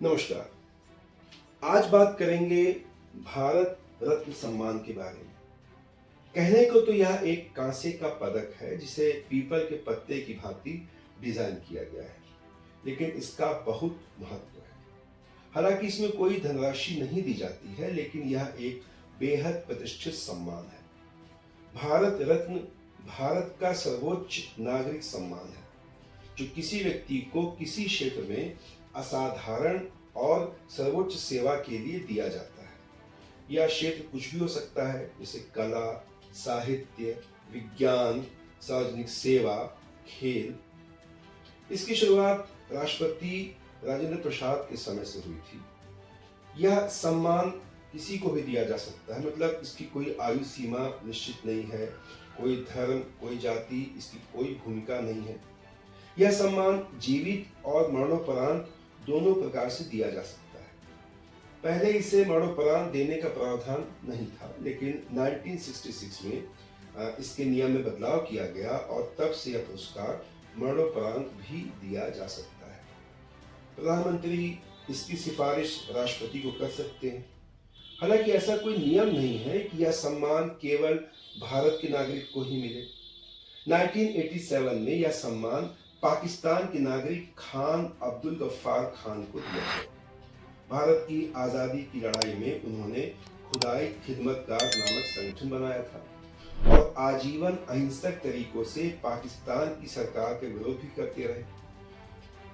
नमस्कार। आज बात करेंगे भारत रत्न सम्मान के बारे में। कहने को तो यह एक कांसे का पदक है जिसे पीपल के पत्ते की भांति डिजाइन किया गया है, लेकिन इसका बहुत महत्व है। हालांकि इसमें कोई धनराशि नहीं दी जाती है, लेकिन यह एक बेहद प्रतिष्ठित सम्मान है। भारत रत्न भारत का सर्वोच्च नागरिक सम्मान है, जो किसी व्यक्ति को किसी क्षेत्र में असाधारण और सर्वोच्च सेवा के लिए दिया जाता है। यह क्षेत्र कुछ भी हो सकता है, जैसे कला, साहित्य, विज्ञान, सार्वजनिक सेवा, खेल। इसकी शुरुआत राष्ट्रपति राजेंद्र प्रसाद के समय से हुई थी। यह सम्मान किसी को भी दिया जा सकता है, मतलब इसकी कोई आयु सीमा निश्चित नहीं है, कोई धर्म, कोई जाति, इसकी कोई भूमिका नहीं है। यह सम्मान जीवित और मरणोपरांत दोनों प्रकार से दिया जा सकता है। पहले इसे मरणोपरांत देने का प्रावधान नहीं था, लेकिन 1966 में इसके नियम में बदलाव किया गया और तब से यह पुरस्कार मरणोपरांत भी दिया जा सकता है। प्रधानमंत्री इसकी सिफारिश राष्ट्रपति को कर सकते हैं। हालांकि ऐसा कोई नियम नहीं है कि यह सम्मान केवल भारत के नागरिक को ही मिले। 1987 में यह सम्मान पाकिस्तान के नागरिक खान अब्दुल गफ्फार खान को दिया गया। भारत की आज़ादी की लड़ाई में उन्होंने खुदाई खिदमतगार नामक संगठन बनाया था और आजीवन अहिंसक तरीकों से पाकिस्तान की सरकार के विरोध भी करते रहे।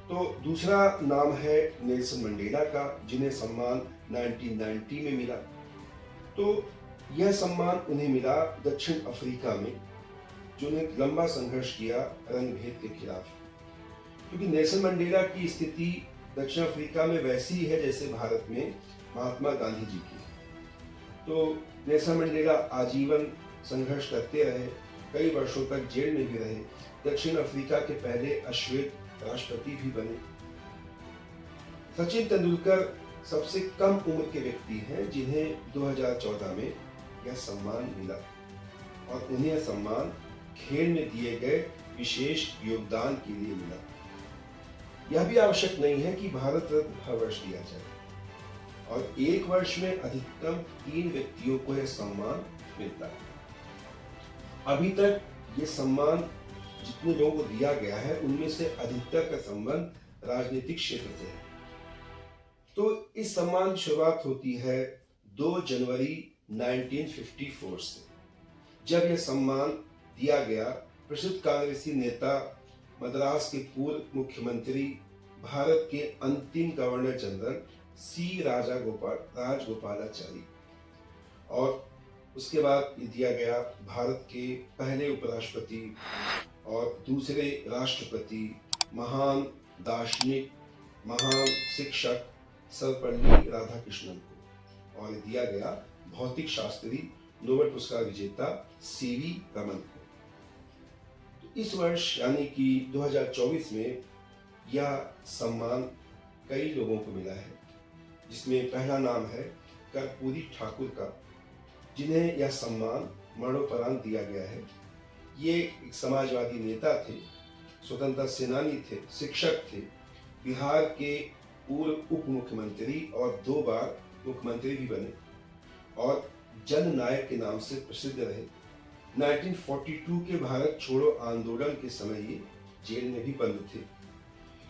तो दूसरा नाम है नेल्सन मंडेला का, जिन्हें सम्मान 1990 में मिला। तो यह सम्मान उन्हें मिला दक्षिण अफ्रीका में, जिन्होंने लंबा संघर्ष किया रंगभेद के खिलाफ। क्योंकि नेल्सन मंडेला की स्थिति दक्षिण अफ्रीका में वैसी ही है जैसे भारत में महात्मा गांधी जी की। तो नेल्सन मंडेला आजीवन संघर्ष करते रहे, कई वर्षों तक जेल में भी रहे, दक्षिण अफ्रीका के पहले अश्वेत राष्ट्रपति भी बने। सचिन तेंदुलकर सबसे कम उम्र के व्यक्ति हैं जिन्हें 2014 में यह सम्मान मिला, और उन्हें यह सम्मान खेल में दिए गए विशेष योगदान के लिए मिला। यह भी आवश्यक नहीं है कि भारत रत्न हर वर्ष दिया जाए, और एक वर्ष में अधिकतम 3 व्यक्तियों को यह सम्मान मिलता है। अभी तक ये सम्मान जितने लोगों को दिया गया है, उनमें से अधिकतर का संबंध राजनीतिक क्षेत्र से है। तो इस सम्मान की शुरुआत होती है 2 जनवरी 1954 से, जब यह सम्मान दिया गया प्रसिद्ध कांग्रेसी नेता, मद्रास के पूर्व मुख्यमंत्री, भारत के अंतिम गवर्नर जनरल सी राजगोपालाचारी, और उसके बाद ये दिया गया भारत के पहले उपराष्ट्रपति और दूसरे राष्ट्रपति, महान दार्शनिक, महान शिक्षक सर्वपल्ली राधाकृष्णन को, और दिया गया भौतिक शास्त्री, नोबेल पुरस्कार विजेता सीवी रमन को। तो इस वर्ष यानी कि 2024 में यह सम्मान कई लोगों को मिला है, जिसमें पहला नाम है कर्पूरी ठाकुर का, जिन्हें यह सम्मान मरणोपरांत दिया गया है। ये एक समाजवादी नेता थे, स्वतंत्रता सेनानी थे, शिक्षक थे, बिहार के पूर्व उप मुख्यमंत्री और 2 बार मुख्यमंत्री भी बने, और जननायक के नाम से प्रसिद्ध रहे। 1942 के भारत छोड़ो आंदोलन के समय ये जेल में भी बंद थे।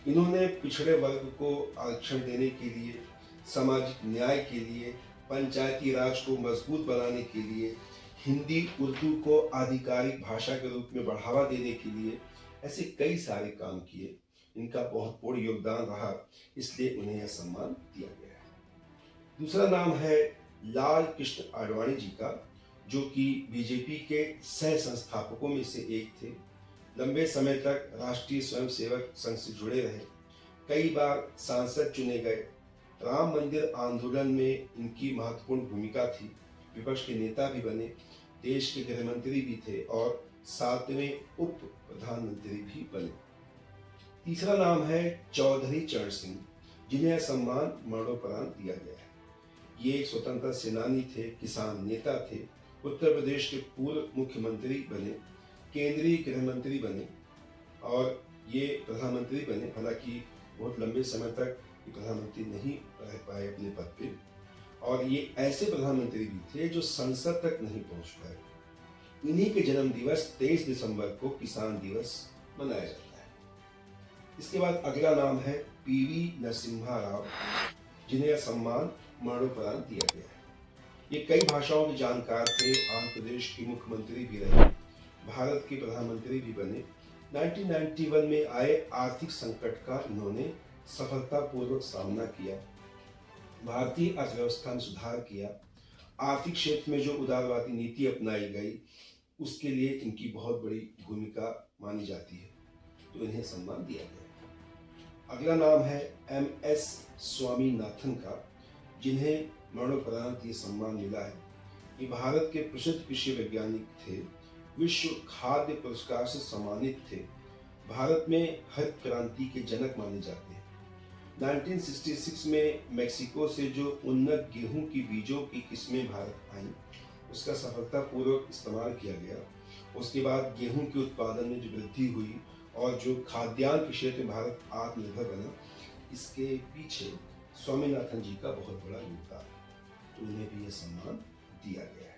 इन्होंने पिछड़े वर्ग को आरक्षण देने के लिए, सामाजिक न्याय के लिए, पंचायती राज को मजबूत बनाने के लिए, हिंदी उर्दू को आधिकारिक भाषा के रूप में बढ़ावा देने के लिए ऐसे कई सारे काम किए। इनका बहुत बड़ा योगदान रहा, इसलिए उन्हें यह सम्मान दिया गया है। दूसरा नाम है लाल कृष्ण आडवाणी जी का, जो कि बीजेपी के सह संस्थापकों में से एक थे। लंबे समय तक राष्ट्रीय स्वयंसेवक संघ से जुड़े रहे, कई बार सांसद चुने गए। राम मंदिर आंदोलन में इनकी महत्वपूर्ण भूमिका थी, विपक्ष के नेता भी बने, देश के गृह मंत्री भी थे और 7वें उप प्रधानमंत्री भी बने। तीसरा नाम है चौधरी चरण सिंह, जिन्हें सम्मान मरणोपरांत दिया गया है। ये एक स्वतंत्रता सेनानी थे, किसान नेता थे, उत्तर प्रदेश के पूर्व मुख्यमंत्री बने, केंद्रीय गृह मंत्री बने, और ये प्रधानमंत्री बने। हालांकि बहुत लंबे समय तक कि प्रधानमंत्री नहीं रह पाए अपने पद पे, और ये ऐसे प्रधानमंत्री भी थे जो संसद तक नहीं पहुंच पाए। इन्हीं के जन्म दिवस 23 दिसंबर को किसान दिवस मनाया जाता है। इसके बाद अगला नाम है पीवी नरसिम्हा राव, जिन्हें यह सम्मान मरणोपरांत दिया गया है। ये कई भाषाओं के जानकार थे, आंध्र प्रदेश के मुख्यमंत्री भी रहे, भारत के प्रधानमंत्री भी बने। 1991 में आए आर्थिक संकट का इन्होंने सफलतापूर्वक सामना किया, भारतीय अर्थव्यवस्था में सुधार किया, आर्थिक क्षेत्र में जो उदारवादी नीति अपनाई गई उसके लिए इनकी बहुत बड़ी भूमिका मानी जाती है, तो इन्हें सम्मान दिया गया। अगला नाम है MS स्वामीनाथन का, जिन्हें मरणोपरांत ये सम्मान मिला है। ये भारत के प्रसिद्ध कृषि वैज्ञानिक थे, विश्व खाद्य पुरस्कार से सम्मानित थे, भारत में हरित क्रांति के जनक माने जाते हैं। 1966 में मेक्सिको से जो उन्नत गेहूं की बीजों की किस्में भारत आईं, उसका सफलतापूर्वक इस्तेमाल किया गया। उसके बाद गेहूं के उत्पादन में जो वृद्धि हुई और जो खाद्यान्न के क्षेत्र में भारत आत्मनिर्भर बना, इसके पीछे स्वामीनाथन जी का बहुत बड़ा योगदान है, तो उन्हें भी यह सम्मान दिया गया है।